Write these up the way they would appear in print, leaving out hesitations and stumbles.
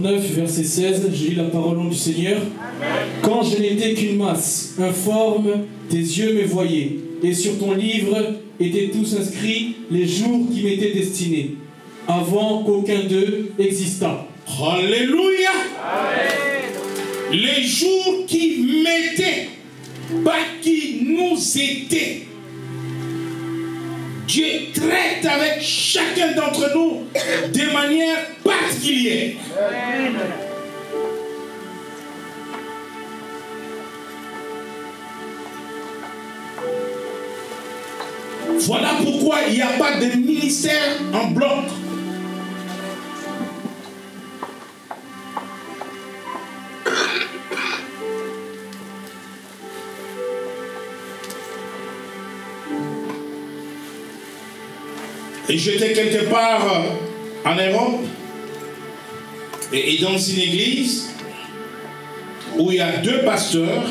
49, verset 16, je lis la parole au nom du Seigneur. Quand je n'étais qu'une masse informe, tes yeux me voyaient, et sur ton livre étaient tous inscrits les jours qui m'étaient destinés, avant qu'aucun d'eux existât. Alléluia. Les jours qui m'étaient, pas qui nous étaient. Dieu traite avec chacun d'entre nous de manière particulière. Amen. Voilà pourquoi il n'y a pas de ministère en bloc. Et j'étais quelque part en Europe et dans une église où il y a 2 pasteurs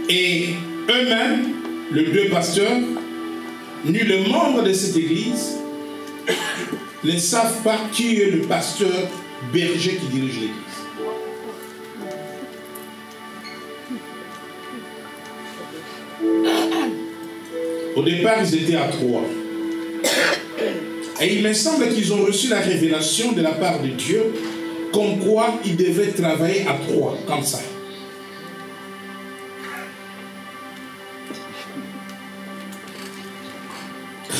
et eux-mêmes, les 2 pasteurs, nul membre de cette église, ne savent pas qui est le pasteur berger qui dirige l'église. Au départ, ils étaient à 3. Et il me semble qu'ils ont reçu la révélation de la part de Dieu comme quoi ils devaient travailler à 3, comme ça.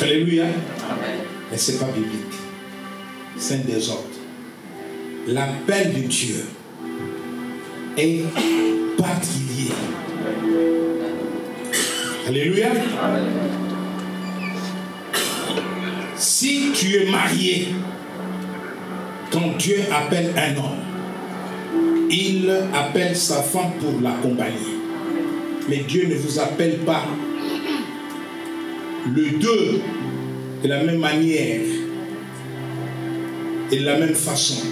Alléluia. Mais ce n'est pas biblique. C'est un désordre. L'appel de Dieu est particulier. Alléluia. Si tu es marié, quand Dieu appelle un homme, il appelle sa femme pour l'accompagner. Mais Dieu ne vous appelle pas le deux de la même manière et de la même façon.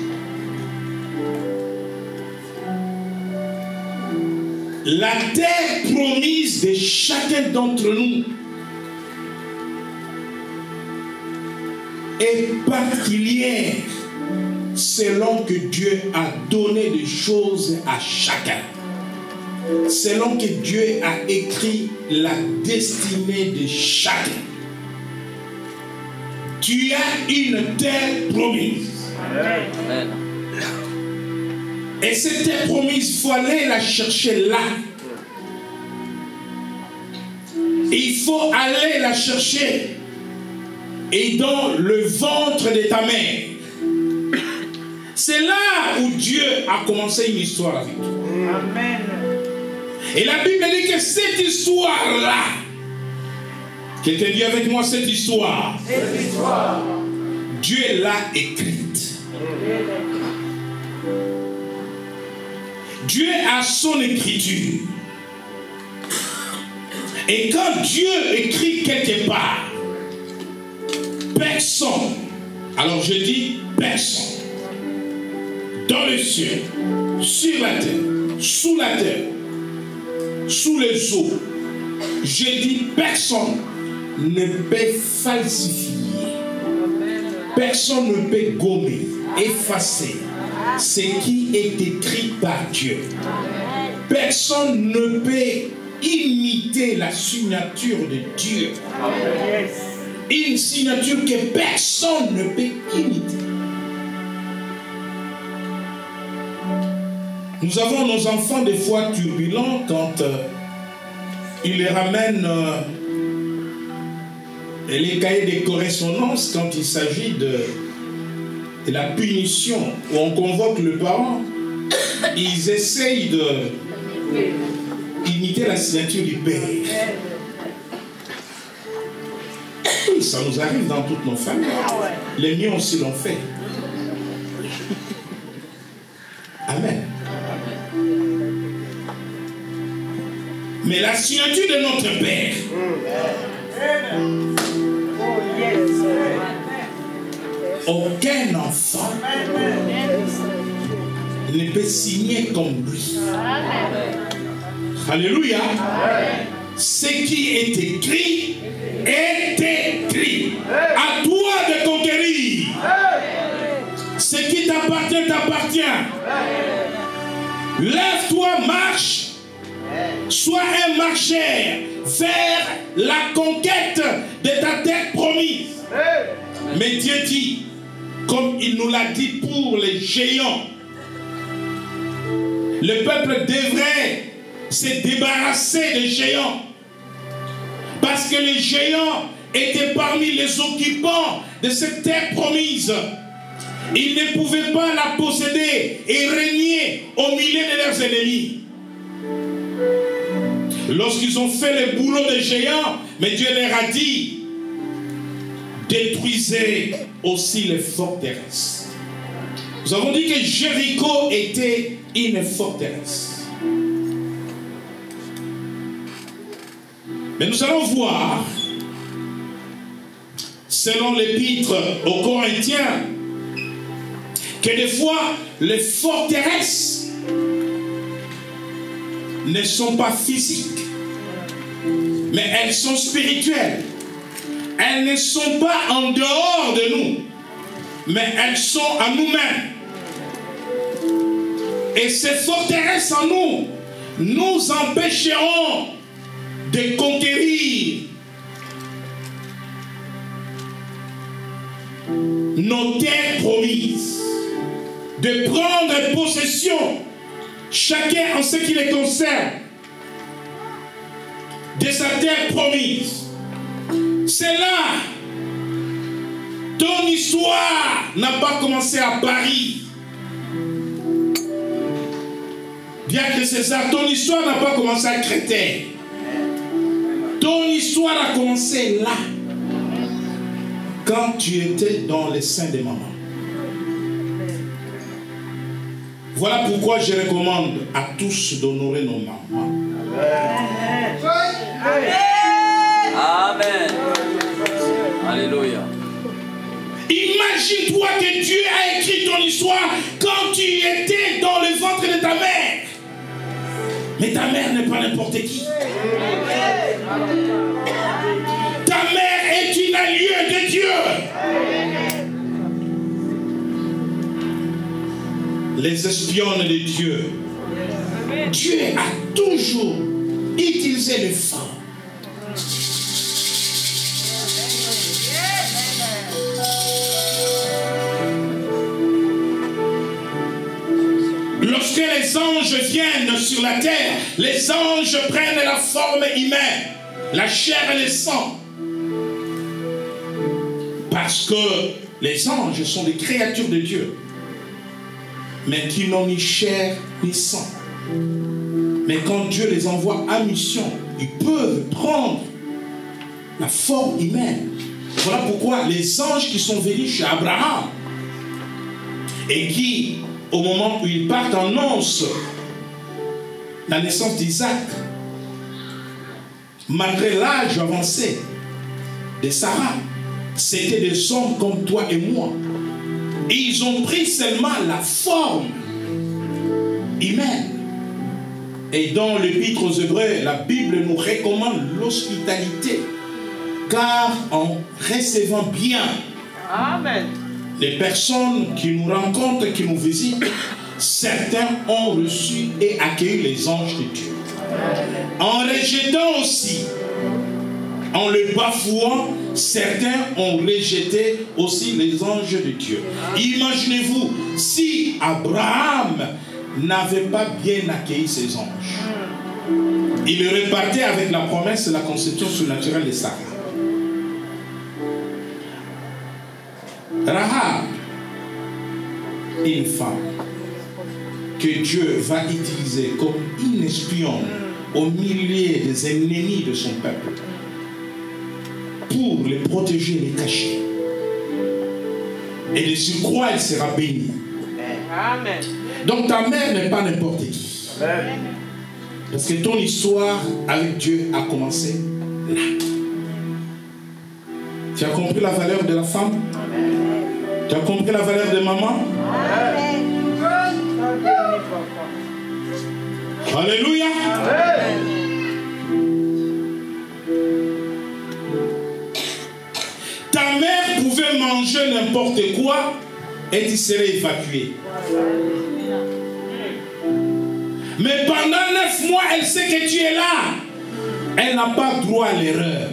La terre promise de chacun d'entre nous est particulière selon que Dieu a donné des choses à chacun. Selon que Dieu a écrit la destinée de chacun. Tu as une terre promise. Amen. Et cette terre promise, il faut aller la chercher là. Il faut aller la chercher et dans le ventre de ta mère. C'est là où Dieu a commencé une histoire avec toi. Amen. Et la Bible dit que cette histoire-là, quelqu'un dit avec moi cette histoire, Dieu l'a écrite. Dieu a son écriture. Et quand Dieu écrit quelque part, personne, alors je dis personne, dans le ciel, sur la terre, sous la terre, sous les eaux, je dis personne ne peut falsifier, personne ne peut gommer, effacer ce qui est écrit par Dieu. Personne ne peut imiter la signature de Dieu. Une signature que personne ne peut imiter. Nous avons nos enfants des fois turbulents quand ils les ramènent les cahiers de correspondance quand il s'agit de la punition où on convoque le parent. Ils essayent d'imiter la signature du père. Oui, ça nous arrive dans toutes nos familles. Les miens aussi l'ont fait. Amen. Mais la signature de notre Père, aucun enfant ne peut signer comme lui. Alléluia. Ce qui est écrit est écrit. À toi de conquérir. te t'appartient. Lève-toi, marche. Sois un marcheur vers la conquête de ta terre promise. Mais Dieu dit, comme il nous l'a dit pour les géants, le peuple devrait se débarrasser des géants. Parce que les géants étaient parmi les occupants de cette terre promise. Ils ne pouvaient pas la posséder et régner au milieu de leurs ennemis. Lorsqu'ils ont fait le boulot des géants, mais Dieu leur a dit, détruisez aussi les forteresses. Nous avons dit que Jéricho était une forteresse. Mais nous allons voir, selon l'épître aux Corinthiens, que des fois, les forteresses ne sont pas physiques, mais elles sont spirituelles. Elles ne sont pas en dehors de nous, mais elles sont en nous-mêmes. Et ces forteresses en nous, nous empêcheront de conquérir nos terres promises, de prendre possession, chacun en ce qui les concerne, de sa terre promise. C'est là, ton histoire n'a pas commencé à Paris. Bien que César, ton histoire n'a pas commencé à Créteil. Ton histoire a commencé là, quand tu étais dans les seins de maman. Voilà pourquoi je recommande à tous d'honorer nos mamans. Amen. Alléluia. Imagine-toi que Dieu a écrit ton histoire quand tu étais dans le ventre de ta mère. Mais ta mère n'est pas n'importe qui. Ta mère est une alliée de Dieu. Les espionnes de Dieu. Dieu a toujours utilisé les femmes. Lorsque les anges viennent sur la terre, les anges prennent la forme humaine, la chair et le sang. Parce que les anges sont des créatures de Dieu, mais qui n'ont ni chair ni sang. Mais quand Dieu les envoie à mission, ils peuvent prendre la forme humaine. Voilà pourquoi les anges qui sont venus chez Abraham et qui, au moment où ils partent, annoncent la naissance d'Isaac, malgré l'âge avancé de Sarah, c'était des hommes comme toi et moi. Et ils ont pris seulement la forme humaine. Et dans l'épître aux Hébreux, la Bible nous recommande l'hospitalité. Car en recevant bien Amen. les personnes qui nous rencontrent, qui nous visitent, certains ont reçu et accueilli les anges de Dieu. En rejetant aussi, en le bafouant, certains ont rejeté aussi les anges de Dieu. Imaginez-vous, si Abraham n'avait pas bien accueilli ces anges, il repartait avec la promesse de la conception surnaturelle de Sarah. Rahab, une femme que Dieu va utiliser comme une espionne au milieu des ennemis de son peuple pour les protéger, les cacher. Et de surcroît, elle sera bénie. Amen. Donc ta mère n'est pas n'importe qui. Amen. Parce que ton histoire avec Dieu a commencé là. Tu as compris la valeur de la femme? Tu as compris la valeur de maman? Alléluia. Ta mère pouvait manger n'importe quoi et tu serais évacué. Mais pendant 9 mois, elle sait que tu es là. Elle n'a pas droit à l'erreur.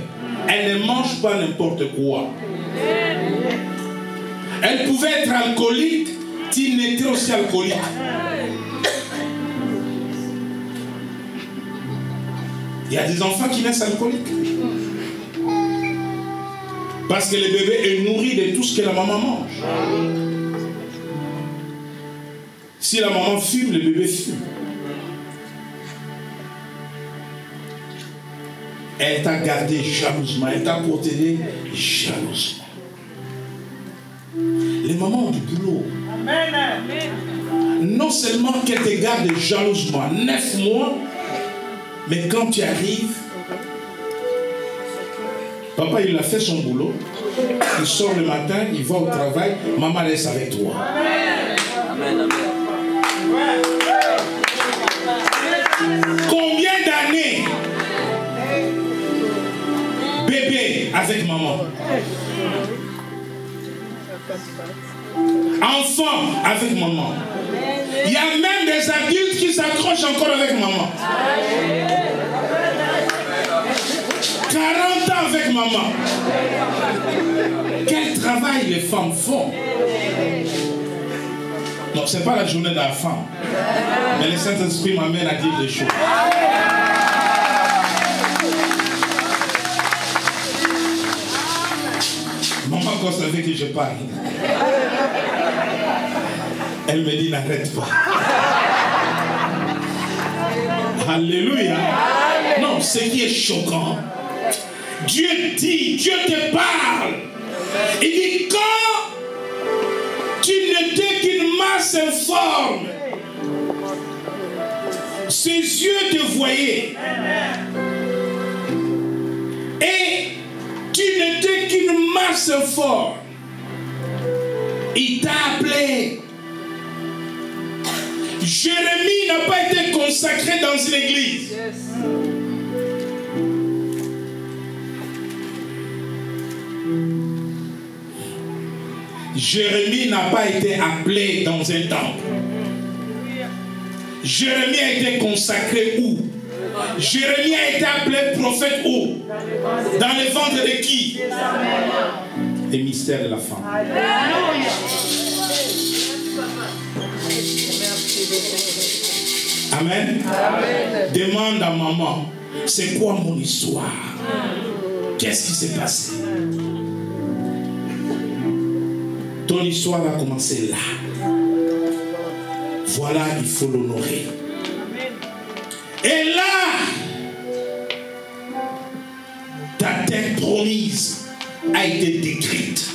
Elle ne mange pas n'importe quoi. Elle pouvait être alcoolique, tu n'étais aussi alcoolique. Il y a des enfants qui naissent alcooliques. Parce que le bébé est nourri de tout ce que la maman mange. Si la maman fume, le bébé fume. Elle t'a gardé jalousement, elle t'a protégé jalousement. Les mamans ont du boulot. Non seulement qu'elle te garde jalousement 9 mois, mais quand tu arrives, papa il a fait son boulot, il sort le matin, il va au travail, maman reste avec toi. Amen. Combien d'années bébé avec maman? Enfant avec maman. Il y a même des adultes qui s'accrochent encore avec maman. 40 ans avec maman. Quel travail les femmes font. Donc ce n'est pas la journée de la femme. Mais le Saint-Esprit m'amène à dire des choses. Maman quand savait que je parle. Elle me dit n'arrête pas. Alléluia. Non, ce qui est choquant, Dieu dit, Dieu te parle. Il dit quand tu n'étais qu'une masse informe, ses yeux te voyaient. Et tu n'étais qu'une masse informe. Il t'a appelé. Jérémie n'a pas été consacré dans une église. Jérémie n'a pas été appelé dans un temple. Jérémie a été consacré où? Jérémie a été appelé prophète où? Dans le ventre de qui? Les mystères de la femme. Amen. Amen. Demande à maman, c'est quoi mon histoire? Qu'est-ce qui s'est passé? Ton histoire va commencer là. Voilà, il faut l'honorer. Et là, ta terre promise a été décrite.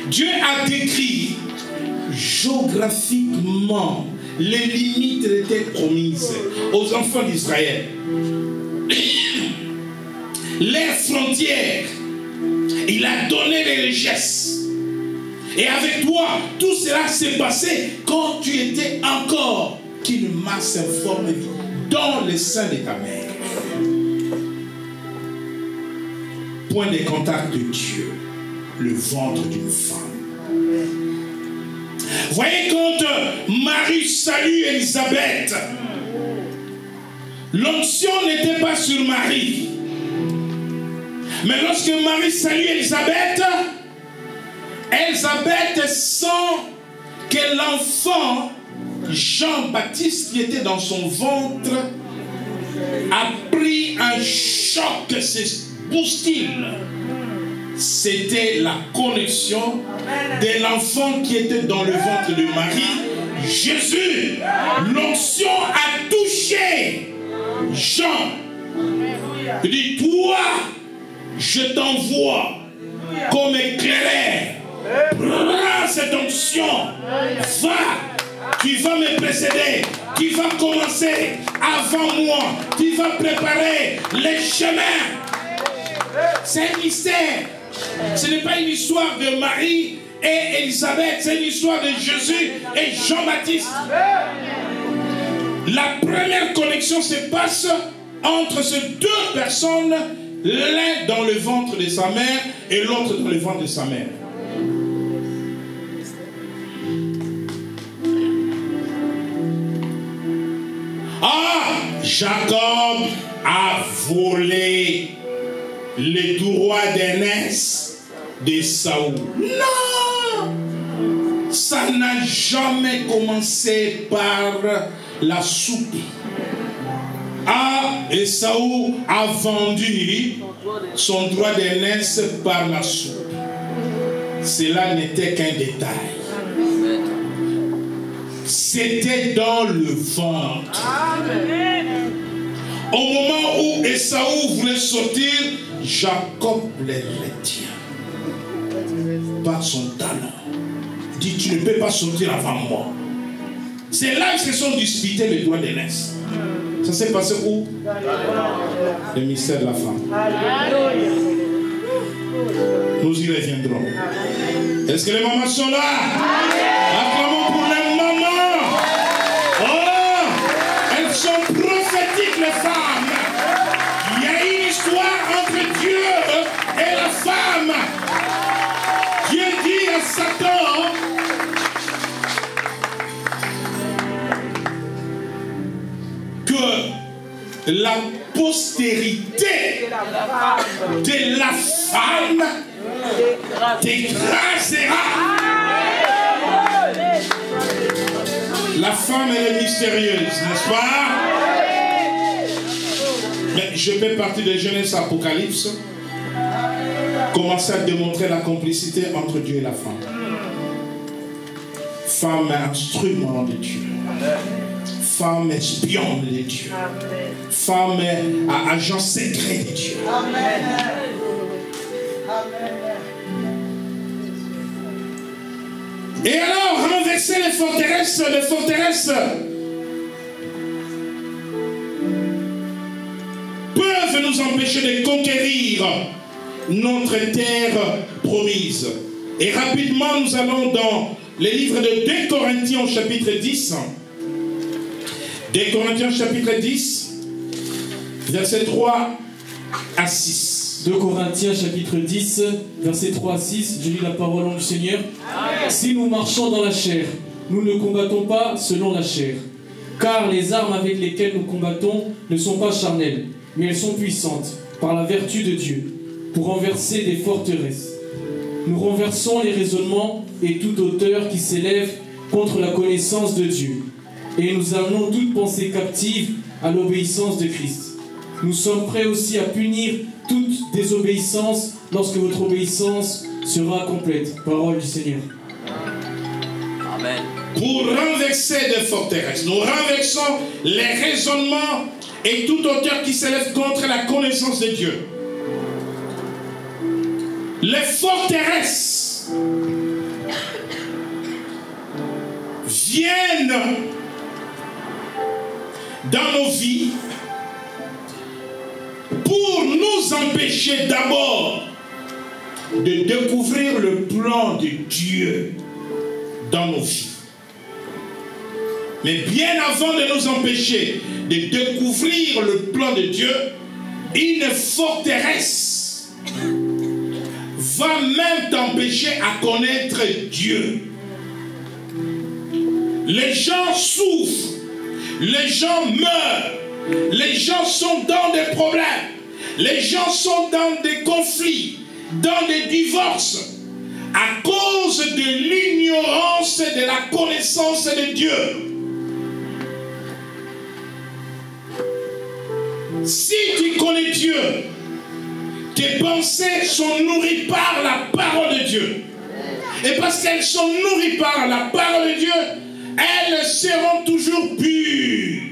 Dieu a décrit géographiquement les limites de la terre promise aux enfants d'Israël. Les frontières. Il a donné les richesses. Et avec toi, tout cela s'est passé quand tu étais encore qu'une masse informe dans le sein de ta mère. Point de contact de Dieu, le ventre d'une femme. Voyez quand Marie salue Élisabeth, l'onction n'était pas sur Marie. Mais lorsque Marie salue Élisabeth, Élisabeth sent que l'enfant Jean-Baptiste qui était dans son ventre a pris un choc, se bouscule. C'était la connexion de l'enfant qui était dans le ventre de Marie. Jésus, l'onction a touché Jean. Il dit, toi, je t'envoie comme éclaireur. Prends cette onction. Va, tu vas me précéder. Tu vas commencer avant moi. Tu vas préparer les chemins. C'est un mystère. Ce n'est pas une histoire de Marie et Élisabeth. C'est une histoire de Jésus et Jean-Baptiste. La première connexion se passe entre ces deux personnes, l'un dans le ventre de sa mère et l'autre dans le ventre de sa mère. Ah, Jacob a volé les droits d'aînesse de Saül. Non! Ça n'a jamais commencé par la soupe. Ah, et Saül a vendu son droit d'aînesse par la soupe. Cela n'était qu'un détail. C'était dans le ventre. Au moment où Esaü voulait sortir, Jacob les retient par son talent. Il dit, tu ne peux pas sortir avant moi. C'est là qu'ils se sont disputés les droits d'aînesse. Ça s'est passé où? Le mystère de la femme. Nous y reviendrons. Est-ce que les mamans sont là? Acclamons pour les mamans. Oh, elles sont prophétiques, les femmes. Il y a une histoire entre Dieu et la femme. Dieu dit à Satan, que la postérité de la femme t'écrasera. La femme, elle est mystérieuse, n'est-ce pas? Mais je fais partie de Genèse Apocalypse. Commencer à démontrer la complicité entre Dieu et la femme. Femme instrument de Dieu. Femme espionne de Dieu. Femme agent secret de Dieu. Et alors, renverser les forteresses peuvent nous empêcher de conquérir notre terre promise. Et rapidement, nous allons dans les livres de 2 Corinthiens au chapitre 10. 2 Corinthiens chapitre 10, versets 3 à 6. 2 Corinthiens chapitre 10, versets 3 à 6. Je lis la parole du Seigneur. Si nous marchons dans la chair, nous ne combattons pas selon la chair. Car les armes avec lesquelles nous combattons ne sont pas charnelles, mais elles sont puissantes par la vertu de Dieu, pour renverser des forteresses. Nous renversons les raisonnements et toute hauteur qui s'élève contre la connaissance de Dieu. Et nous amenons toute pensée captive à l'obéissance de Christ. Nous sommes prêts aussi à punir toute désobéissance lorsque votre obéissance sera complète. Parole du Seigneur. Amen. Pour renverser des forteresses, nous renversons les raisonnements et toute hauteur qui s'élève contre la connaissance de Dieu. Les forteresses viennent dans nos vies pour nous empêcher d'abord de découvrir le plan de Dieu dans nos vies. Mais bien avant de nous empêcher de découvrir le plan de Dieu, une forteresse va même t'empêcher à connaître Dieu. Les gens souffrent, les gens meurent, les gens sont dans des problèmes, les gens sont dans des conflits, dans des divorces, à cause de l'ignorance de la connaissance de Dieu. Si tu connais Dieu, tes pensées sont nourries par la parole de Dieu. Et parce qu'elles sont nourries par la parole de Dieu, elles seront toujours pures.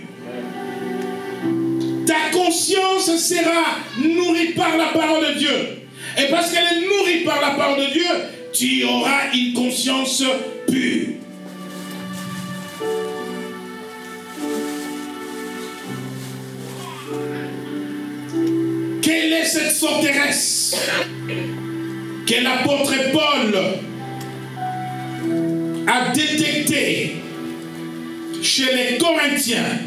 Ta conscience sera nourrie par la parole de Dieu. Et parce qu'elle est nourrie par la parole de Dieu, tu auras une conscience pure. Quelle est cette forteresse que l'apôtre Paul a détectée chez les Corinthiens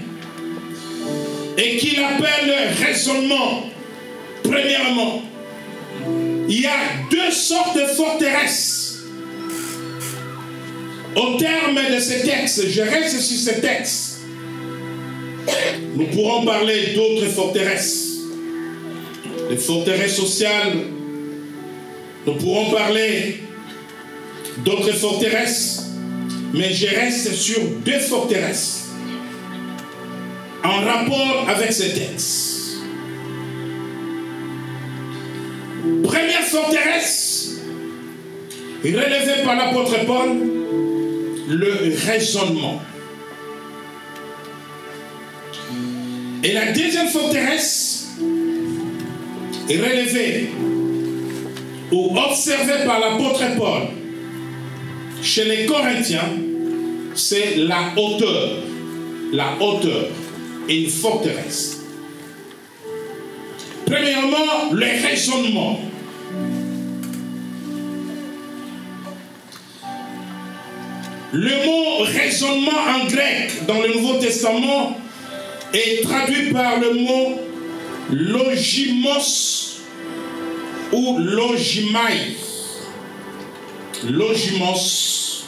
et qu'il appelle raisonnement? Premièrement, il y a deux sortes de forteresses. Au terme de ce texte, je reste sur ce texte. Nous pourrons parler d'autres forteresses. Les forteresses sociales. Nous pourrons parler d'autres forteresses. Mais je reste sur deux forteresses en rapport avec ce texte. Première forteresse, relevée par l'apôtre Paul, le raisonnement. Et la deuxième forteresse, relevée ou observée par l'apôtre Paul chez les Corinthiens, c'est la hauteur. La hauteur est une forteresse. Premièrement, le raisonnement. Le mot raisonnement en grec dans le Nouveau Testament est traduit par le mot logimos ou logimai. Logimos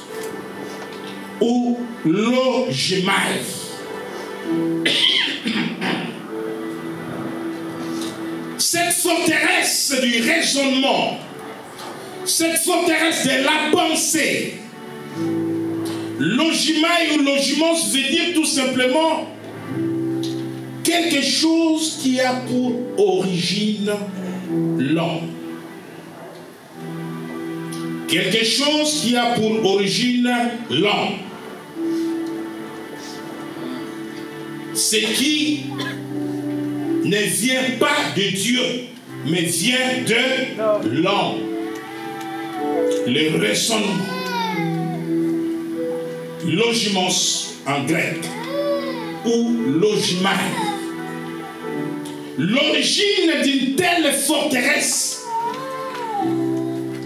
ou logimai. Cette forteresse du raisonnement, cette forteresse de la pensée, logimai ou logimos veut dire tout simplement quelque chose qui a pour origine l'homme. Quelque chose qui a pour origine l'homme. Ce qui ne vient pas de Dieu, mais vient de l'homme. Le raisonnement. Logimos en grec ou logimai. L'origine d'une telle forteresse,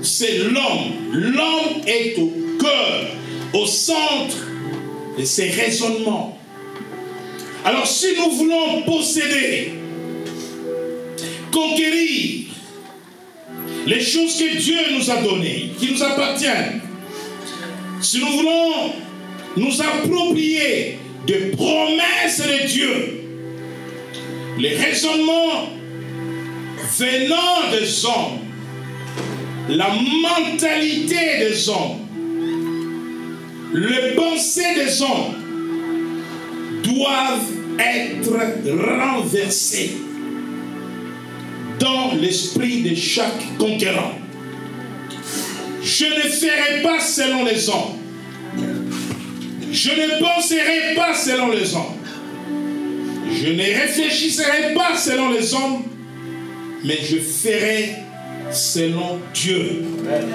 c'est l'homme. L'homme est au cœur, au centre de ses raisonnements. Alors si nous voulons posséder, conquérir les choses que Dieu nous a données, qui nous appartiennent, si nous voulons nous approprier des promesses de Dieu, les raisonnements venant des hommes, la mentalité des hommes, les pensées des hommes doivent être renversées dans l'esprit de chaque conquérant. Je ne ferai pas selon les hommes. Je ne penserai pas selon les hommes. Je ne réfléchirai pas selon les hommes, mais je ferai selon Dieu,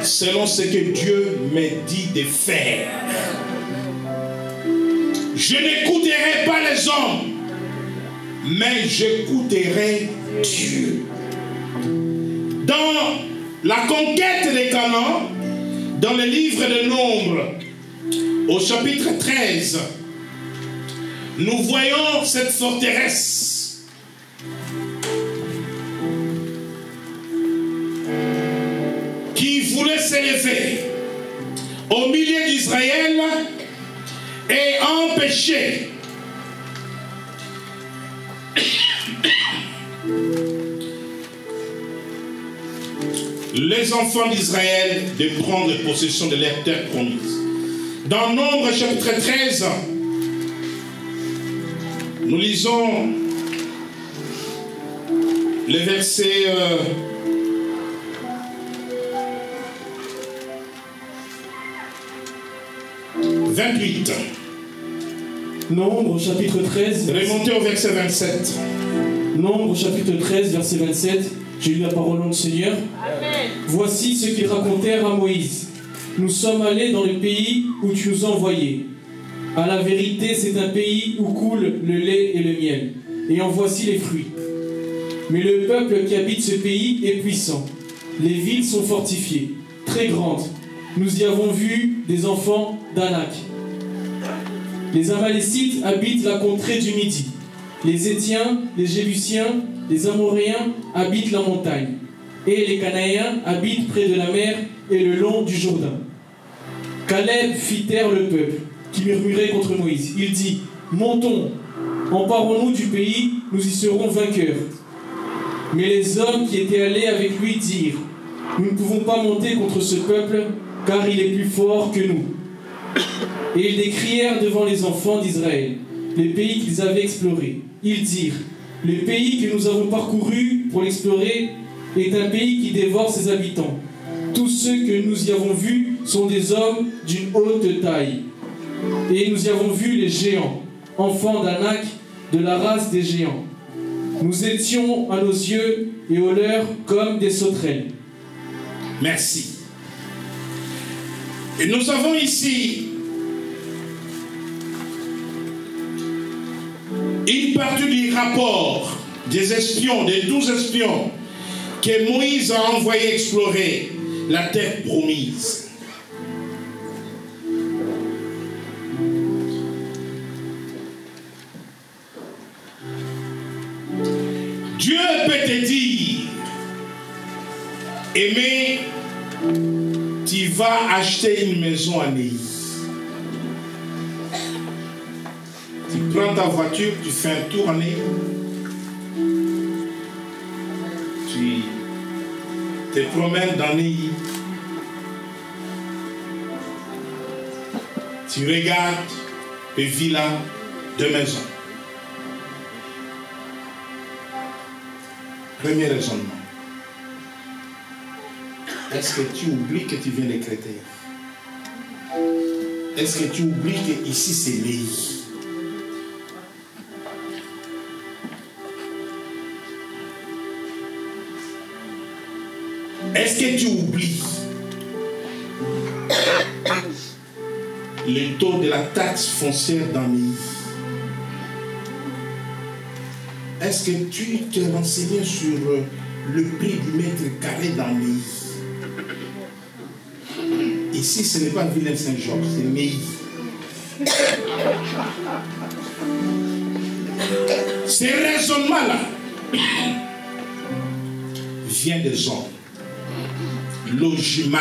selon ce que Dieu me dit de faire. Je n'écouterai pas les hommes, mais j'écouterai Dieu. Dans la conquête des Canaan, dans le livre de Nombre, au chapitre 13, nous voyons cette forteresse qui voulait s'élever au milieu d'Israël et empêcher les enfants d'Israël de prendre possession de leur terre promise. Dans Nombre chapitre 13, nous lisons le verset 28. Nombre chapitre 13. Remontez au verset 27. Nombre chapitre 13, verset 27. J'ai lu la parole du Seigneur. Amen. Voici ce qu'ils racontèrent à Moïse. Nous sommes allés dans le pays où tu nous as envoyés. À la vérité, c'est un pays où coule le lait et le miel. Et en voici les fruits. Mais le peuple qui habite ce pays est puissant. Les villes sont fortifiées, très grandes. Nous y avons vu des enfants d'Anak. Les Amalécites habitent la contrée du Midi. Les Étiens, les Jébusiens, les Amoréens habitent la montagne. Et les Cananéens habitent près de la mer et le long du Jourdain. Caleb fit taire le peuple, qui murmurait contre Moïse. Il dit, montons, Emparons-nous du pays, nous y serons vainqueurs. Mais les hommes qui étaient allés avec lui dirent, nous ne pouvons pas monter contre ce peuple, car il est plus fort que nous. Et ils décrièrent devant les enfants d'Israël les pays qu'ils avaient explorés. Ils dirent, le pays que nous avons parcouru pour l'explorer est un pays qui dévore ses habitants. Tous ceux que nous y avons vus sont des hommes d'une haute taille. Et nous y avons vu les géants, enfants d'Anak, de la race des géants. Nous étions à nos yeux et aux leurs comme des sauterelles. Merci. Et nous avons ici une partie du rapport des espions, des 12 espions que Moïse a envoyé explorer la terre promise. Dieu peut te dire, aimé, tu vas acheter une maison à Néhi. Tu prends ta voiture, tu fais un tour à Néhi. Tu te promènes dans Néhi. Tu regardes les villas de maisons. Premier raisonnement. Est-ce que tu oublies que tu viens des Créteils? Est-ce que tu oublies que ici c'est Néhi? Est-ce que tu oublies le taux de la taxe foncière dans Néhi? Est-ce que tu t'es renseigné sur le prix du mètre carré dans Néhi? Ici, ce n'est pas Villeneuve-Saint-Georges, c'est Néhi. Ces raisonnements-là viennent des hommes. Logimai.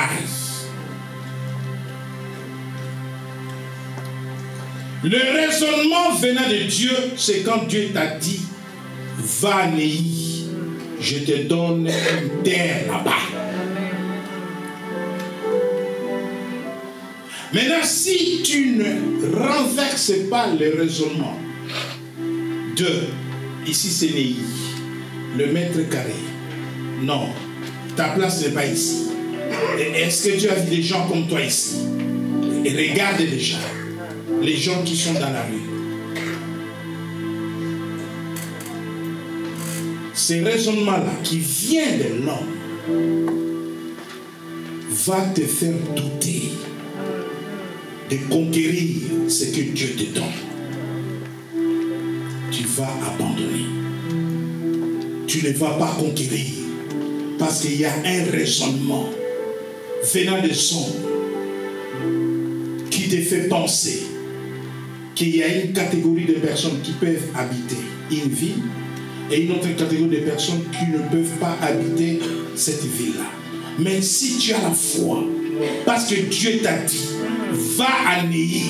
Le raisonnement venant de Dieu, c'est quand Dieu t'a dit, va à Néhi, je te donne une terre là-bas. Maintenant, si tu ne renverses pas le raisonnement de, ici c'est Néhi, le mètre carré, non, ta place n'est pas ici. Est-ce que tu as vu des gens comme toi ici? Et regarde déjà les gens qui sont dans la rue. Ce raisonnement-là qui vient de l'homme va te faire douter de conquérir ce que Dieu te donne. Tu vas abandonner. Tu ne vas pas conquérir parce qu'il y a un raisonnement venant des hommes qui te fait penser qu'il y a une catégorie de personnes qui peuvent habiter une ville et une autre catégorie de personnes qui ne peuvent pas habiter cette ville-là. Mais si tu as la foi, parce que Dieu t'a dit, va à Néhi.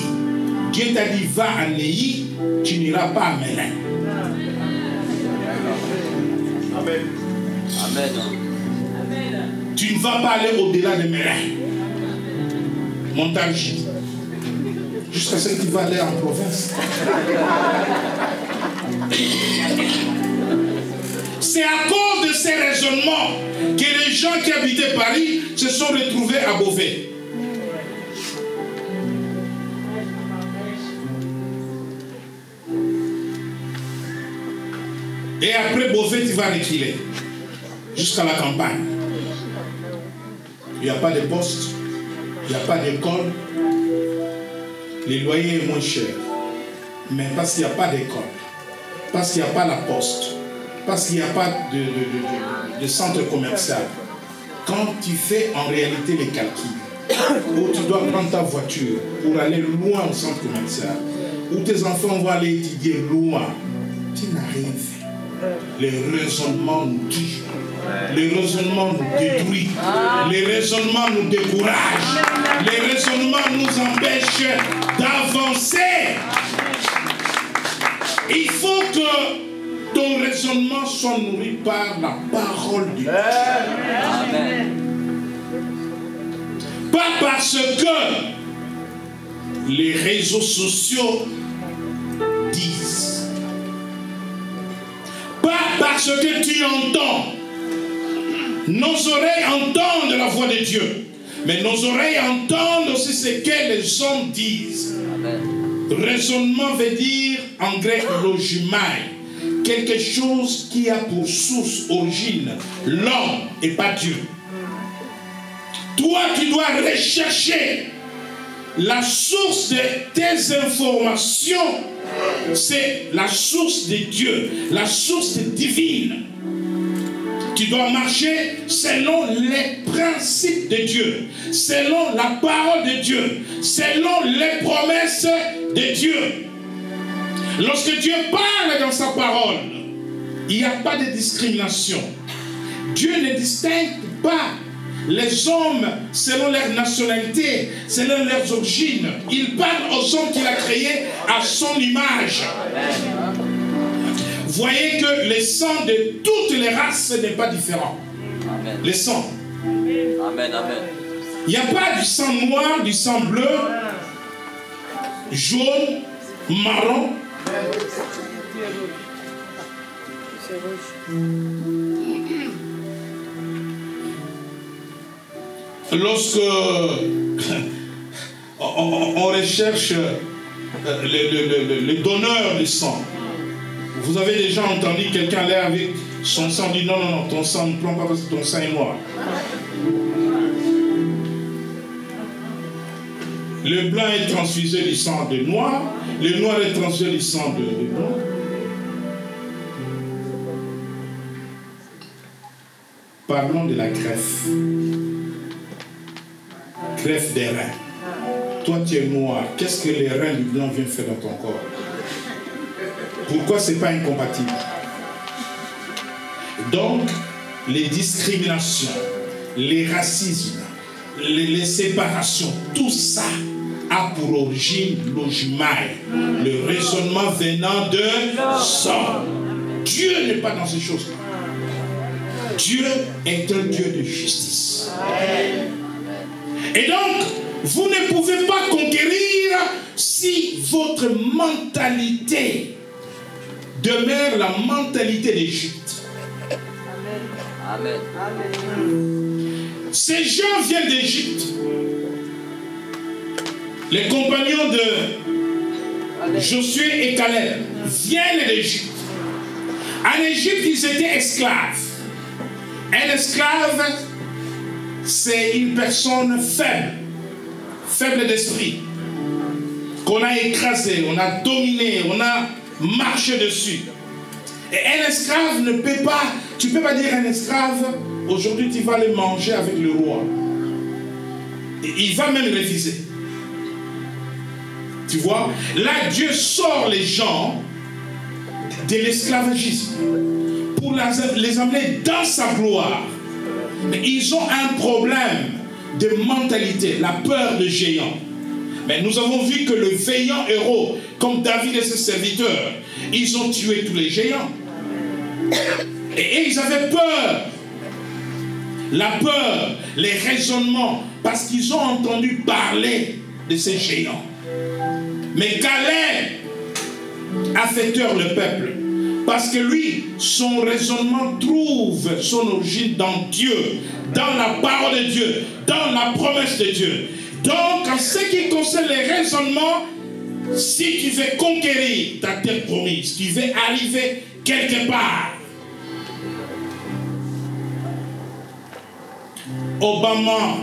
Dieu t'a dit, va à Néhi, tu n'iras pas à Mélin. Amen. Amen. Tu ne vas pas aller au-delà de Mélin. Montage. Jusqu'à ce que tu vas aller en province. C'est à cause de ces raisonnements que les gens qui habitaient Paris se sont retrouvés à Beauvais. Et après Beauvais, tu vas reculer jusqu'à la campagne. Il n'y a pas de poste, il n'y a pas d'école. Les loyers sont moins chers. Mais parce qu'il n'y a pas d'école, parce qu'il n'y a pas la poste, parce qu'il n'y a pas de centre commercial, quand tu fais en réalité les calculs, où tu dois prendre ta voiture pour aller loin au centre commercial, où tes enfants vont aller étudier loin, tu n'as rien fait. Le raisonnement nous tue. Le raisonnement nous détruit. Le raisonnement nous décourage. Le raisonnement nous empêche d'avancer. Il faut que ton raisonnement soit nourri par la parole de Dieu. Amen. Pas parce que les réseaux sociaux disent. Pas parce que tu entends. Nos oreilles entendent la voix de Dieu. Mais nos oreilles entendent aussi ce que les hommes disent. Amen. Raisonnement veut dire en grec logimai. Quelque chose qui a pour source, origine, l'homme et pas Dieu. Toi, tu dois rechercher la source de tes informations. C'est la source de Dieu, la source divine. Tu dois marcher selon les principes de Dieu, selon la parole de Dieu, selon les promesses de Dieu. Lorsque Dieu parle dans sa parole, il n'y a pas de discrimination. Dieu ne distingue pas les hommes selon leur nationalité, selon leurs origines. Il parle aux hommes qu'il a créés à son image. Voyez que le sang de toutes les races n'est pas différent. Amen. Le sang. Amen. Amen. Il n'y a pas du sang noir, du sang bleu, jaune, marron. Lorsque on recherche le donneur du sang, vous avez déjà entendu quelqu'un aller avec son sang, dit non, non, non, ton sang ne prend pas parce que ton sang est noir. Le blanc est transfusé du sang de noir, le noir est transfusé du sang de blanc. Parlons de la greffe. Greffe des reins. Toi, tu es noir. Qu'est-ce que les reins du blanc viennent faire dans ton corps? Pourquoi ce n'est pas incompatible? Donc, les discriminations, les racismes, les séparations, tout ça a pour origine l'ojimai, le raisonnement venant de sang. Dieu n'est pas dans ces choses-là. Dieu est un Dieu de justice. Et donc, vous ne pouvez pas conquérir si votre mentalité demeure la mentalité d'Égypte. Amen. Ces gens viennent d'Égypte. Les compagnons de Josué et Caleb viennent d'Égypte. En Égypte, ils étaient esclaves. Un esclave, c'est une personne faible, faible d'esprit, qu'on a écrasé, on a dominé, on a marché dessus. Et un esclave ne peut pas, tu ne peux pas dire un esclave, aujourd'hui tu vas le manger avec le roi. Et il va même refuser. Tu vois, là Dieu sort les gens de l'esclavagisme pour les amener dans sa gloire. Mais ils ont un problème de mentalité, la peur de géant. Mais nous avons vu que le vaillant héros, comme David et ses serviteurs, ils ont tué tous les géants. Et ils avaient peur. La peur, les raisonnements, parce qu'ils ont entendu parler de ces géants. Mais Caleb a fait taire le peuple. Parce que lui, son raisonnement trouve son origine dans Dieu, dans la parole de Dieu, dans la promesse de Dieu. Donc, en ce qui concerne les raisonnements, si tu veux conquérir ta terre promise, tu veux arriver quelque part. Obama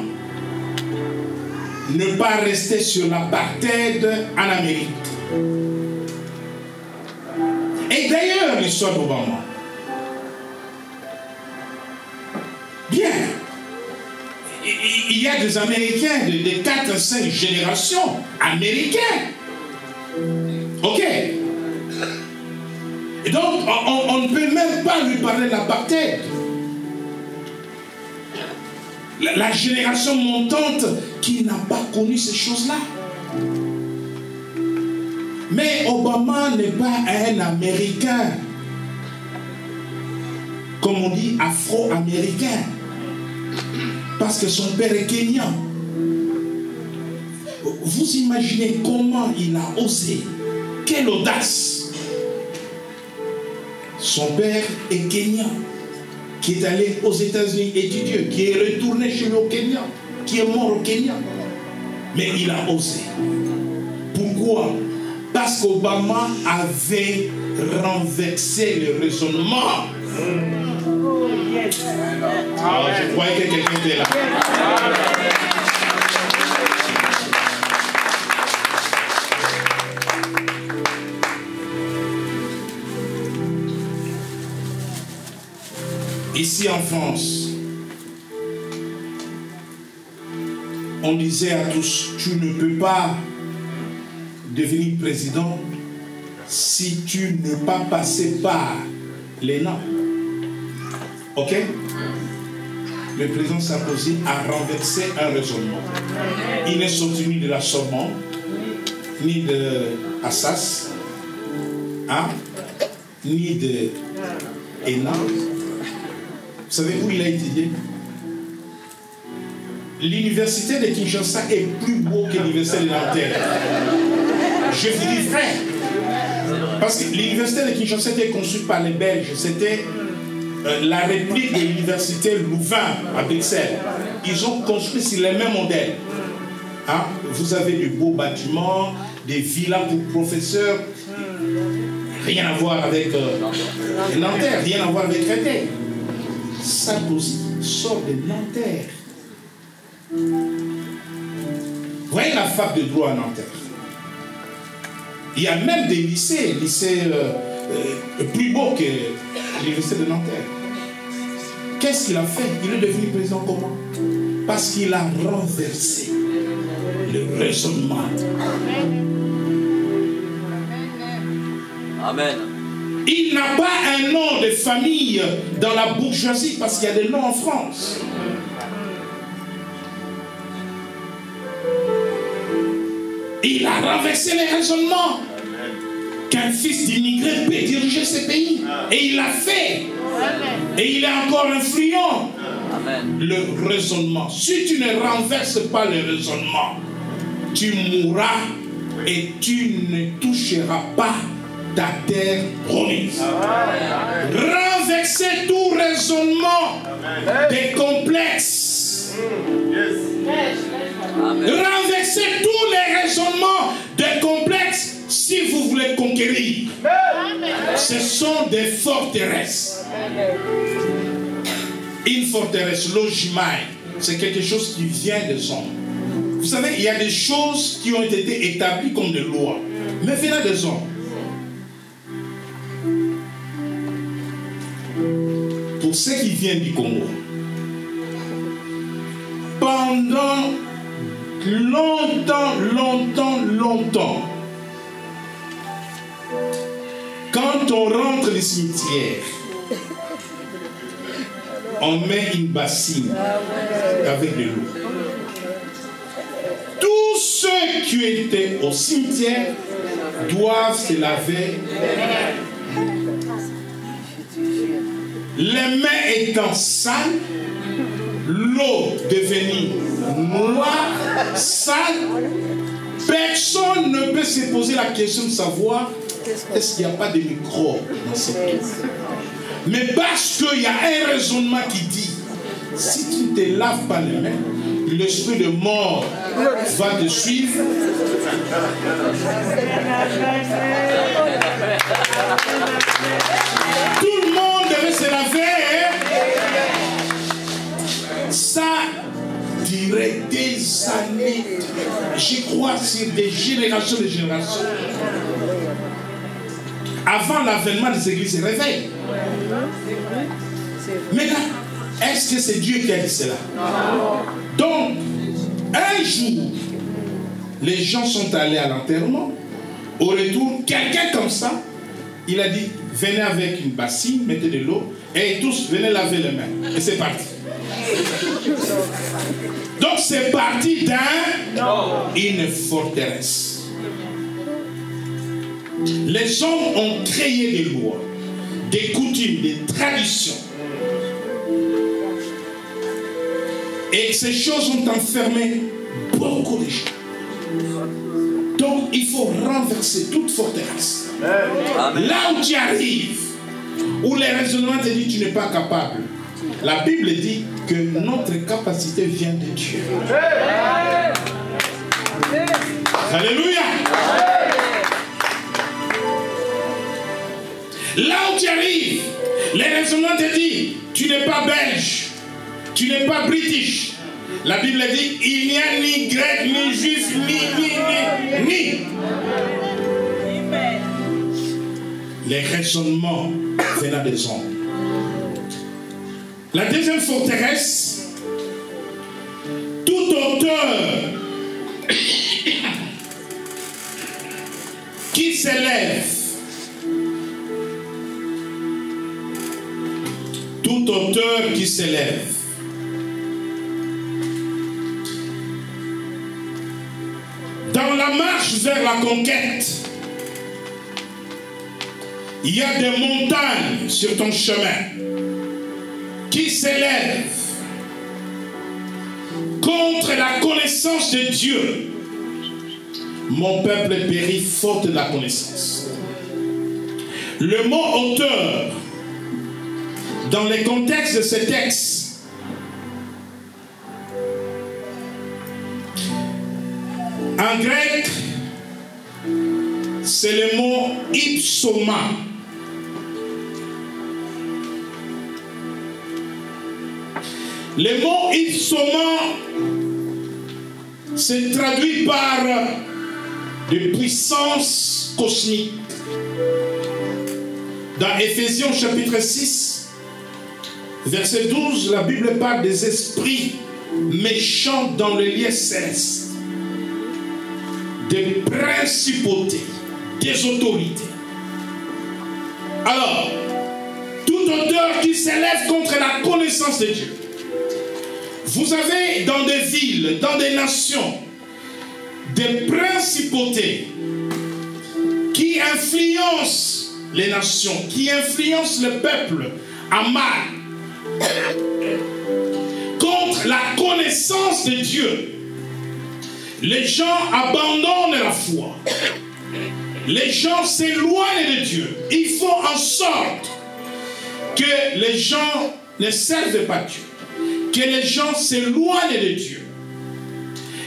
ne pas rester sur l'apartheid en Amérique. Et d'ailleurs, l'histoire d'Obama. Bien. Il y a des Américains de 4-5 générations américains. Ok. Et donc, on ne peut même pas lui parler de l'apartheid. La génération montante qui n'a pas connu ces choses-là. Mais Obama n'est pas un Américain, comme on dit, afro-américain, parce que son père est kenyan. Vous imaginez comment il a osé, quelle audace. Son père est kenyan, qui est allé aux États-Unis étudier, qui est retourné chez lui au Kenya, qui est mort au Kenya. Mais il a osé. Pourquoi? Parce qu'Obama avait renversé le raisonnement. Alors, je croyais que quelqu'un était là. Ici en France, on disait à tous, tu ne peux pas devenir président si tu n'es pas passé par l'ENA. Ok? Le président Sarkozy a renversé un raisonnement. Il n'est sorti ni de la Sorbonne, ni de Assas, hein? Ni de ENA. Vous savez où il a étudié? L'université de Kinshasa est plus beau que l'université de Nanterre. Je vous dis vrai. Parce que l'université de Kinshasa était conçue par les Belges. C'était la réplique de l'université Louvain à Bruxelles. Ils ont construit sur les mêmes modèles. Hein? Vous avez de beaux bâtiments, des villas pour professeurs. Rien à voir avec Nanterre, rien à voir avec Créteil. Sarkozy sort de Nanterre. Vous voyez la fac de droit à Nanterre. Il y a même des lycées plus beaux que l'université de Nanterre. Qu'est-ce qu'il a fait? Il est devenu président comment? Parce qu'il a renversé le raisonnement. Amen. Il n'a pas un nom de famille dans la bourgeoisie parce qu'il y a des noms en France. Il a renversé les raisonnements qu'un fils d'immigré peut diriger ce pays. Et il l'a fait. Et il est encore influent. Amen. Le raisonnement. Si tu ne renverses pas le raisonnement, tu mourras et tu ne toucheras pas ta terre promise. Renverser tout raisonnement des complexes. Renverser tous les raisonnements des complexes si vous voulez conquérir. Ce sont des forteresses. Une forteresse, l'Ojimai, c'est quelque chose qui vient des hommes. Vous savez, il y a des choses qui ont été établies comme des lois, mais venant des hommes. Pour ceux qui viennent du Congo, pendant longtemps, quand on rentre les cimetières, on met une bassine avec de l'eau. Tous ceux qui étaient au cimetière doivent se laver les mains étant sales, l'eau devenue noire, sale. Personne ne peut se poser la question de savoir est-ce qu'il n'y a pas de microbes dans cette eau. Mais parce qu'il y a un raisonnement qui dit si tu ne te laves pas les mains, l'esprit de mort va te suivre. Tout le monde devait se laver. Ça dirait des années. J'y crois sur des générations et des générations. Avant l'avènement des églises se réveillent. Mais là, est-ce que c'est Dieu qui a dit cela? Donc, un jour, les gens sont allés à l'enterrement. Au retour, quelqu'un comme ça, il a dit, venez avec une bassine, mettez de l'eau, et tous, venez laver les mains. Et c'est parti. Donc, c'est parti d'une forteresse. Les hommes ont créé des lois, des coutumes, des traditions. Et ces choses ont enfermé beaucoup de gens. Donc il faut renverser toute forteresse. Amen. Là où tu arrives, où les raisonnements te disent que tu n'es pas capable, la Bible dit que notre capacité vient de Dieu. Alléluia. Là où tu arrives, les raisonnements te disent tu n'es pas belge, tu n'es pas british. La Bible dit il n'y a ni grec, ni juif, ni. Les raisonnements venant des hommes. La deuxième forteresse, tout auteur qui s'élève, tout auteur qui s'élève, dans la marche vers la conquête, il y a des montagnes sur ton chemin qui s'élèvent contre la connaissance de Dieu. Mon peuple périt faute de la connaissance. Le mot auteur, dans les contextes de ces textes, en grec, c'est le mot ipsoma. Le mot ipsoma se traduit par de puissance cosmique. Dans Éphésiens chapitre 6, verset 12, la Bible parle des esprits méchants dans le lieu céleste, des principautés, des autorités. Alors, tout auteur qui s'élève contre la connaissance de Dieu. Vous avez dans des villes, dans des nations, des principautés qui influencent les nations, qui influencent le peuple à mal, contre la connaissance de Dieu. Les gens abandonnent la foi. Les gens s'éloignent de Dieu. Il faut en sorte que les gens ne servent pas Dieu, que les gens s'éloignent de Dieu.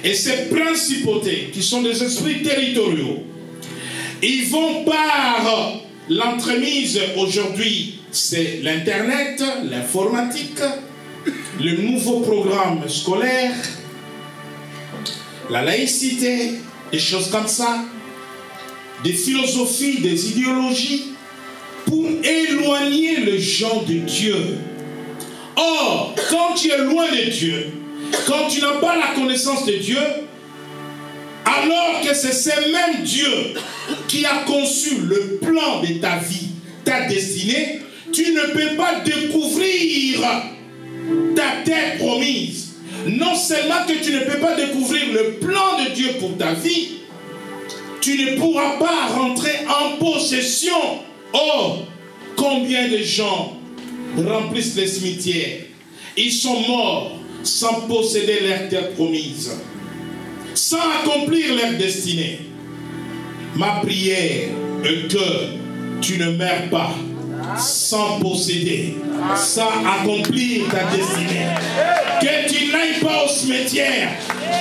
Et ces principautés, qui sont des esprits territoriaux, ils vont par l'entremise aujourd'hui, c'est l'Internet, l'informatique, le nouveau programme scolaire, la laïcité, des choses comme ça, des philosophies, des idéologies, pour éloigner les gens de Dieu. Or, quand tu es loin de Dieu, quand tu n'as pas la connaissance de Dieu, alors que c'est ce même Dieu qui a conçu le plan de ta vie, ta destinée, tu ne peux pas découvrir ta terre promise. Non seulement que tu ne peux pas découvrir le plan de Dieu pour ta vie, tu ne pourras pas rentrer en possession. Oh, combien de gens remplissent les cimetières. Ils sont morts sans posséder leur terre promise, sans accomplir leur destinée. Ma prière est que tu ne meurs pas sans posséder, sans accomplir ta destinée. Que tu n'ailles pas au cimetière.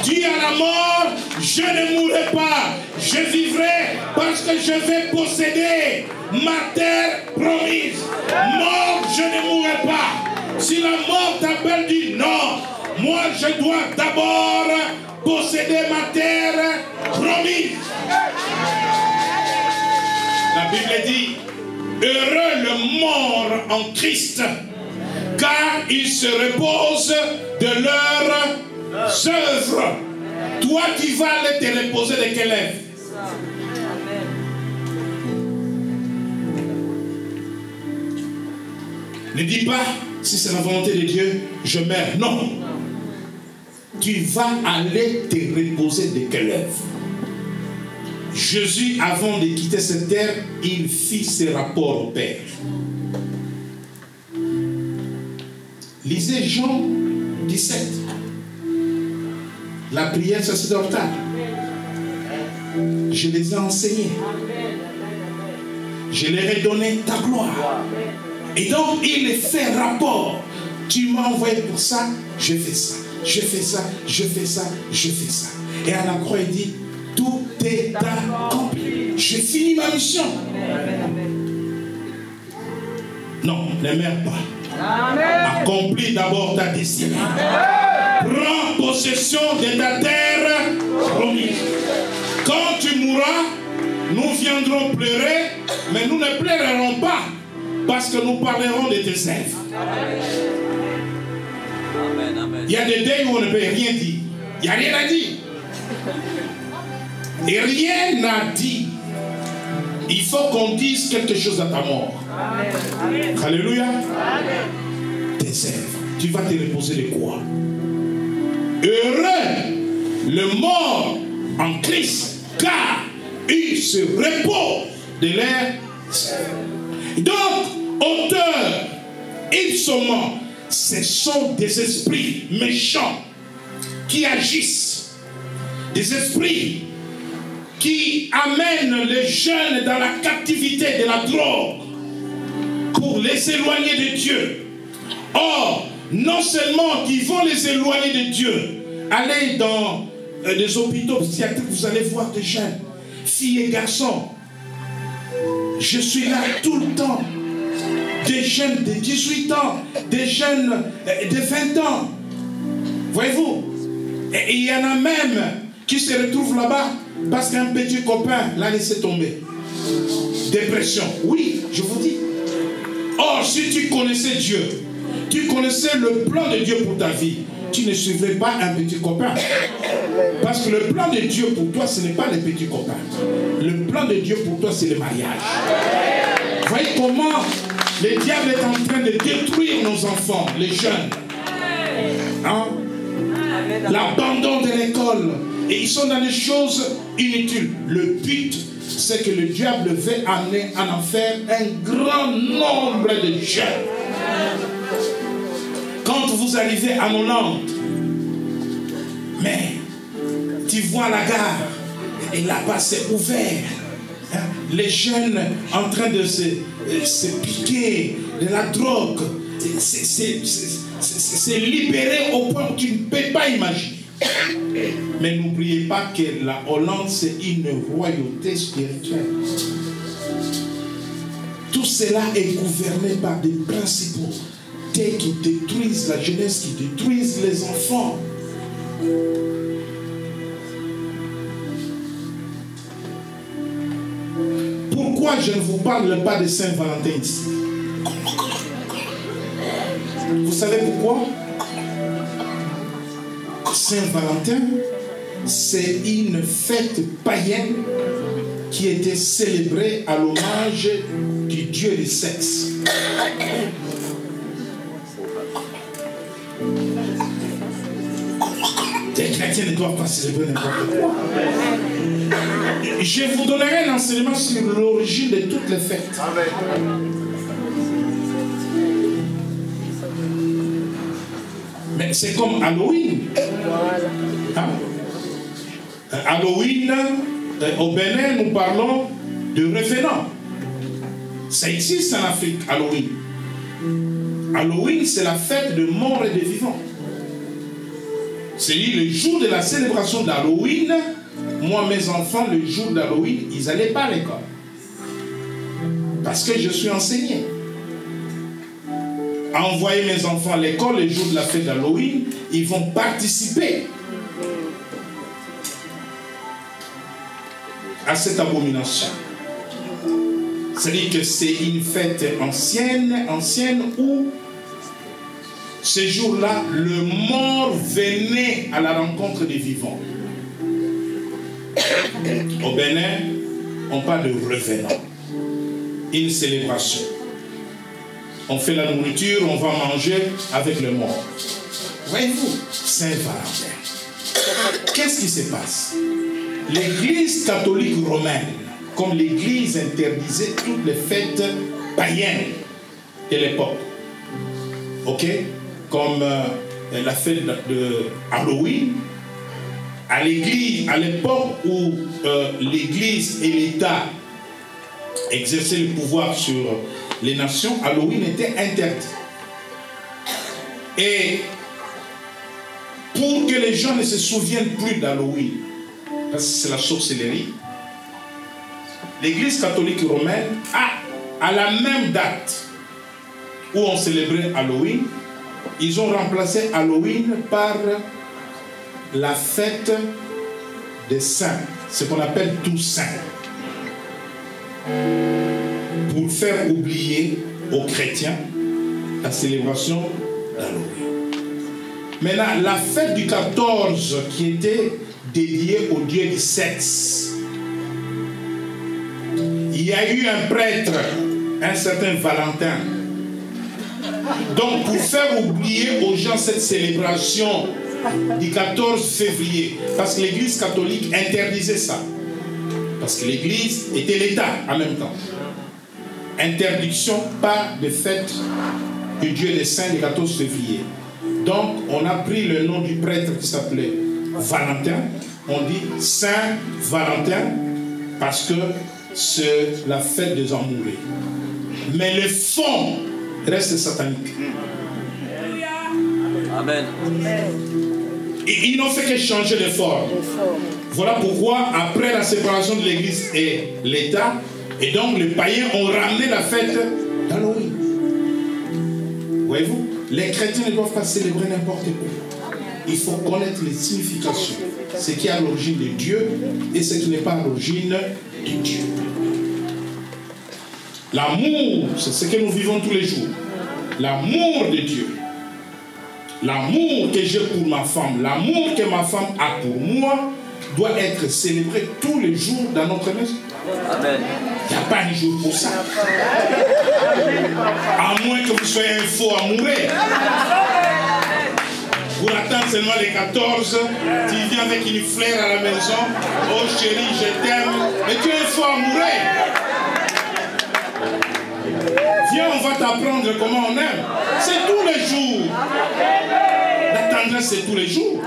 Dis à la mort, je ne mourrai pas, je vivrai parce que je vais posséder ma terre promise. Mort, je ne mourrai pas. Si la mort t'appelle, dis non. Moi, je dois d'abord posséder ma terre promise. La Bible dit, heureux le mort en Christ, car ils se reposent de leurs œuvres. Toi qui vas aller te reposer de quelle œuvre? Ne dis pas, si c'est la volonté de Dieu, je meurs. Non. Tu vas aller te reposer de quelle œuvre? Jésus, avant de quitter cette terre, il fit ses rapports au Père. Lisez Jean 17. La prière sacerdotale. Je les ai enseignés. Je leur ai donné ta gloire. Et donc, il fait rapport. Tu m'as envoyé pour ça, je fais ça. Je fais ça, je fais ça, je fais ça. Et à la croix, il dit, tout est accompli. J'ai fini ma mission. Non, ne meurs pas. Amen. Accomplis d'abord ta destinée. Amen. Prends possession de ta terre promise. Quand tu mourras, nous viendrons pleurer, mais nous ne pleurerons pas, parce que nous parlerons de tes œuvres. Il y a des deuils où on ne peut rien dire. Il n'y a rien à dire. Et rien à dire. Il faut qu'on dise quelque chose à ta mort. Amen. Alléluia. Amen. Tes œuvres. Tu vas te reposer de quoi? Heureux le mort en Christ, car il se repose de leur œuvre. Donc, auteur, ipsement, ce sont des esprits méchants qui agissent, des esprits qui amènent les jeunes dans la captivité de la drogue pour les éloigner de Dieu. Or, non seulement qu'ils vont les éloigner de Dieu, allez dans des hôpitaux psychiatriques, vous allez voir des jeunes, filles et garçons. Je suis là tout le temps. Des jeunes de 18 ans, des jeunes de 20 ans. Voyez-vous? Et il y en a même qui se retrouvent là-bas parce qu'un petit copain l'a laissé tomber. Dépression. Oui, je vous dis. Or, si tu connaissais Dieu, tu connaissais le plan de Dieu pour ta vie, tu ne suivrais pas un petit copain. Parce que le plan de Dieu pour toi, ce n'est pas les petits copains. Le plan de Dieu pour toi, c'est le mariage. Vous voyez comment le diable est en train de détruire nos enfants, les jeunes. Hein? L'abandon de l'école. Et ils sont dans des choses inutiles. Le but, c'est que le diable veut amener en enfer un grand nombre de jeunes. Quand vous arrivez à Hollande, mais tu vois la gare, et là-bas c'est ouvert. Hein? Les jeunes en train de se piquer de la drogue. C'est libéré au point où tu ne peux pas imaginer. Mais n'oubliez pas que la Hollande, c'est une royauté spirituelle. Tout cela est gouverné par des principaux qui détruisent la jeunesse, qui détruisent les enfants. Pourquoi je ne vous parle pas de Saint-Valentin ici? Vous savez pourquoi? Saint-Valentin, c'est une fête païenne qui était célébrée à l'hommage du dieu du sexe. Les chrétiens ne doivent pas célébrer n'importe quoi. Je vous donnerai un enseignement sur l'origine de toutes les fêtes. Mais c'est comme Halloween. Hein? Halloween, au Bénin, nous parlons de revenants. Ça existe en Afrique, Halloween. Halloween, c'est la fête de mort et de vivants. C'est-à-dire, le jour de la célébration d'Halloween, moi, mes enfants, le jour d'Halloween, ils n'allaient pas à l'école. Parce que je suis enseigné. Envoyer mes enfants à l'école le jour de la fête d'Halloween, ils vont participer à cette abomination. C'est-à-dire que c'est une fête ancienne où ce jour-là, le mort venait à la rencontre des vivants. Au Bénin, on parle de revenant. Une célébration. On fait la nourriture, on va manger avec le mort. Voyez-vous, Saint-Valentin. Qu'est-ce qui se passe? l'Église catholique romaine, comme l'Église interdisait toutes les fêtes païennes de l'époque. Ok? Comme la fête de Halloween. À l'Église, à l'époque où l'Église et l'État exerçaient le pouvoir sur les nations, Halloween était interdit. Et pour que les gens ne se souviennent plus d'Halloween, parce que c'est la sorcellerie, l'Église catholique romaine à la même date où on célébrait Halloween, ils ont remplacé Halloween par la fête des saints, ce qu'on appelle Toussaint, pour faire oublier aux chrétiens la célébration d'Halloween. Maintenant, la fête du 14 qui était dédiée au dieu du sexe, il y a eu un prêtre, un certain Valentin. Donc, pour faire oublier aux gens cette célébration du 14 février, parce que l'Église catholique interdisait ça, parce que l'Église était l'État en même temps. Interdiction, pas de fête du Dieu des Saints du 14 février. Donc, on a pris le nom du prêtre qui s'appelait Valentin. On dit Saint Valentin parce que c'est la fête des amoureux. Mais le fond reste satanique. Amen. Et ils n'ont fait que changer de forme. Voilà pourquoi, après la séparation de l'Église et l'État, et donc les païens ont ramené la fête d'Halloween. Voyez-vous, les chrétiens ne doivent pas célébrer n'importe quoi. Il faut connaître les significations. Ce qui est à l'origine de Dieu et ce qui n'est pas à l'origine de Dieu. L'amour, c'est ce que nous vivons tous les jours. L'amour de Dieu. L'amour que j'ai pour ma femme, l'amour que ma femme a pour moi, doit être célébré tous les jours dans notre maison. Amen. Il n'y a pas un jour pour ça. À moins que vous soyez un faux amoureux. Pour attendre seulement les 14, tu viens avec une fleur à la maison. Oh chérie, je t'aime. Mais tu es un faux amoureux. Viens, on va t'apprendre comment on aime. C'est tous les jours. La tendresse, c'est tous les jours.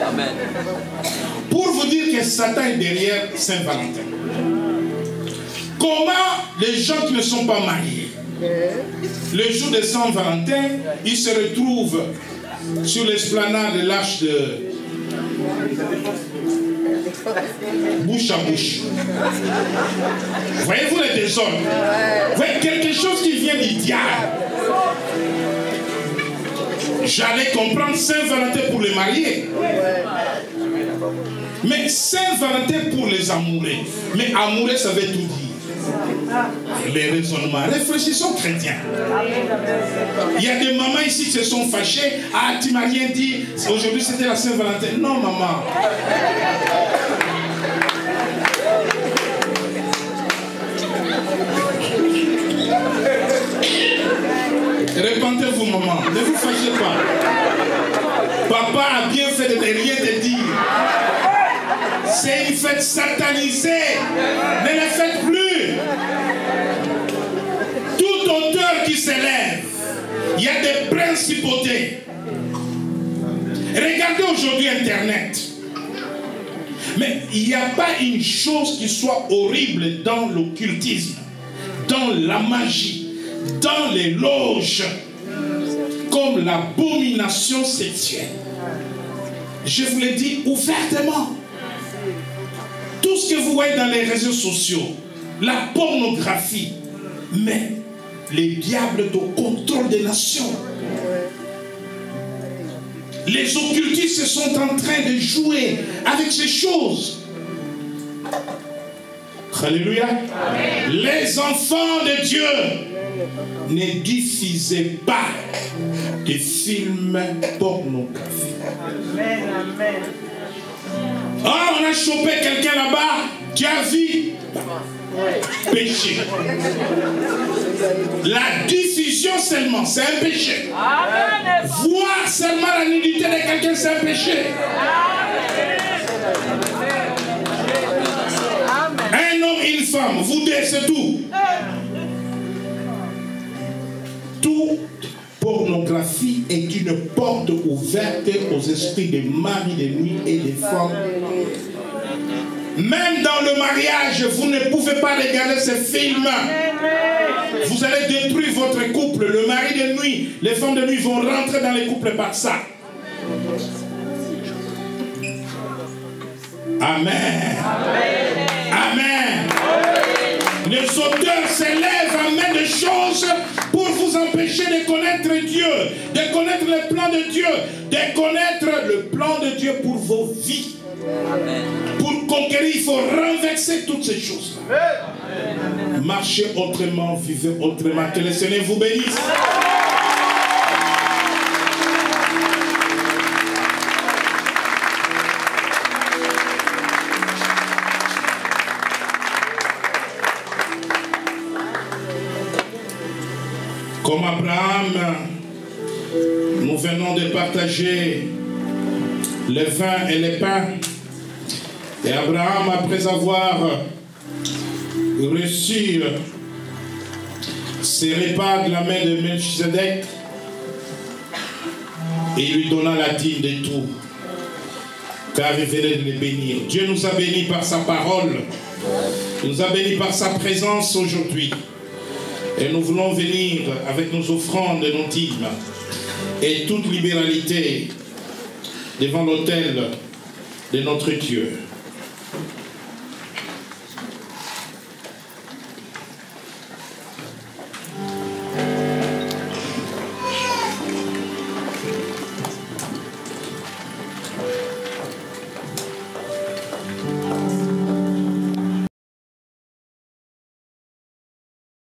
Amen. Pour vous dire que Satan est derrière Saint-Valentin. Comment les gens qui ne sont pas mariés, le jour de Saint-Valentin, ils se retrouvent sur l'esplanade de l'Arche de bouche à bouche. Voyez-vous les désordres? Voyez quelque chose qui vient du diable. J'allais comprendre Saint-Valentin pour les mariés. Mais Saint-Valentin pour les amoureux. Mais amoureux, ça veut tout dire. Les raisonnements. Réfléchissons chrétiens. Il y a des mamans ici qui se sont fâchées. Ah, tu m'as rien dit. Aujourd'hui, c'était la Saint-Valentin. Non, maman. Répentez-vous, maman. Ne vous fâchez pas. Papa a bien fait de ne rien te dire. C'est une fête satanisée. Ne la faites plus. Tout auteur qui s'élève, il y a des principautés. Regardez aujourd'hui Internet. Mais il n'y a pas une chose qui soit horrible dans l'occultisme, dans la magie, dans les loges, comme l'abomination sexuelle. Je vous l'ai dit ouvertement. Tout ce que vous voyez dans les réseaux sociaux, la pornographie, mais les diables au contrôle des nations. Les occultistes sont en train de jouer avec ces choses. Alléluia. Amen. Les enfants de Dieu, ne diffusez pas de films pornographiques. Amen, amen. Ah, on a chopé quelqu'un là-bas, tu as vu péché. La diffusion seulement, c'est un péché. Amen. Voir seulement la nudité de quelqu'un, c'est un péché. Amen. femme, vous deux, c'est tout. Toute pornographie est une porte ouverte aux esprits des maris de nuit et des femmes. Même dans le mariage, vous ne pouvez pas regarder ces films. Vous allez détruire votre couple. Le mari de nuit, les femmes de nuit vont rentrer dans les couples par ça. Amen. Amen. Les auteurs s'élèvent à main de choses pour vous empêcher de connaître Dieu, de connaître le plan de Dieu, de connaître le plan de Dieu pour vos vies. Amen. Pour conquérir, il faut renverser toutes ces choses. Marchez autrement, vivez autrement. Que le Seigneur vous bénisse. Comme Abraham, nous venons de partager le vin et le pain. Et Abraham, après avoir reçu ces repas de la main de Melchizedek, il lui donna la dîme de tout, car il venait de les bénir. Dieu nous a bénis par sa parole, il nous a bénis par sa présence aujourd'hui. Et nous voulons venir avec nos offrandes et nos dîmes et toute libéralité devant l'autel de notre Dieu.